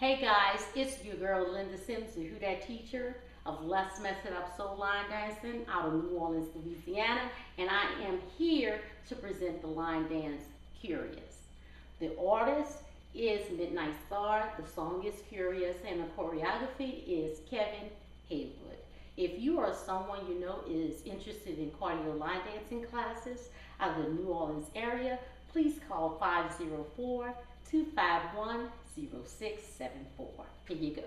Hey guys, it's your girl Linda Sims, the Who Dat teacher of Let's Mess It Up Soul Line Dancing out of New Orleans, Louisiana, and I am here to present the line dance Curious. The artist is Midnight Star, the song is Curious, and the choreography is Kevin Heyward. If you or someone you know is interested in cardio line dancing classes out of the New Orleans area, please call 504-251-0674. Here you go.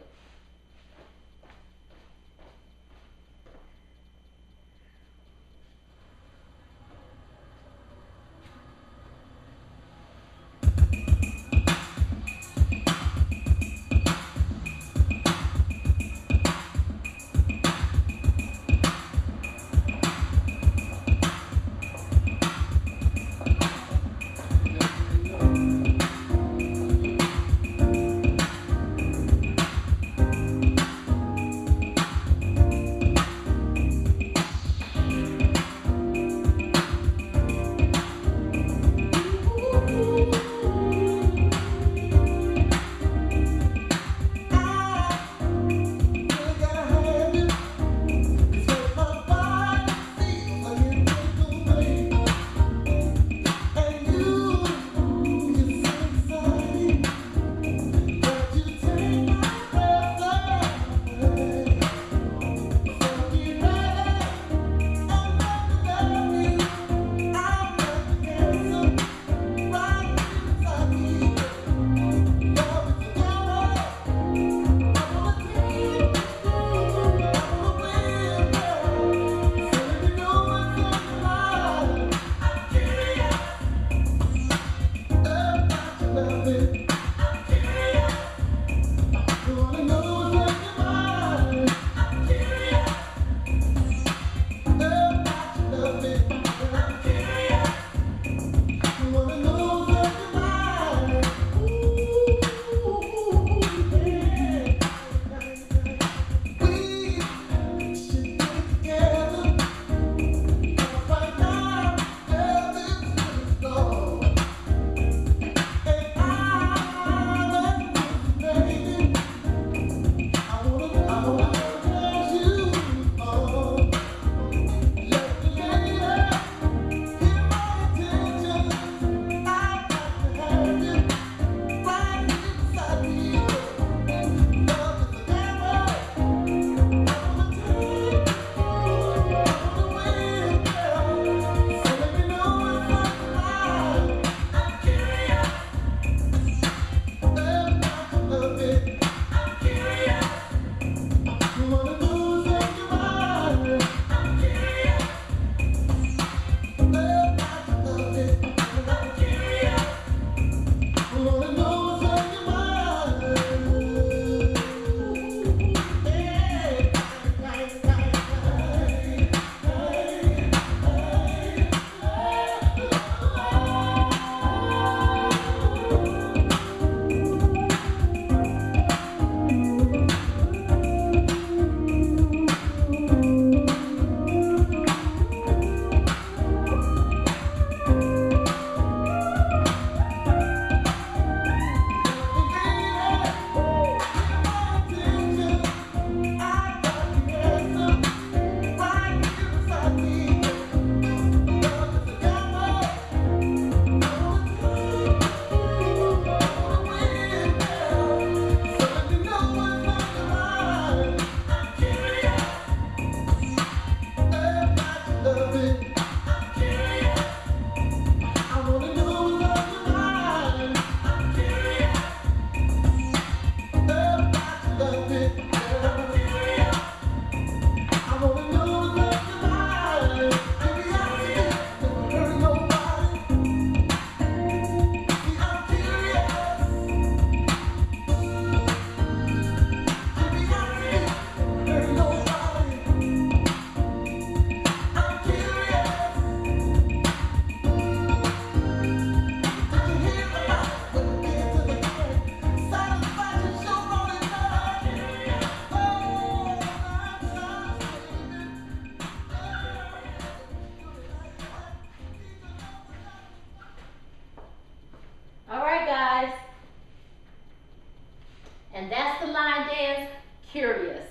And that's the line dance, Curious.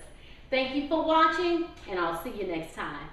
Thank you for watching, and I'll see you next time.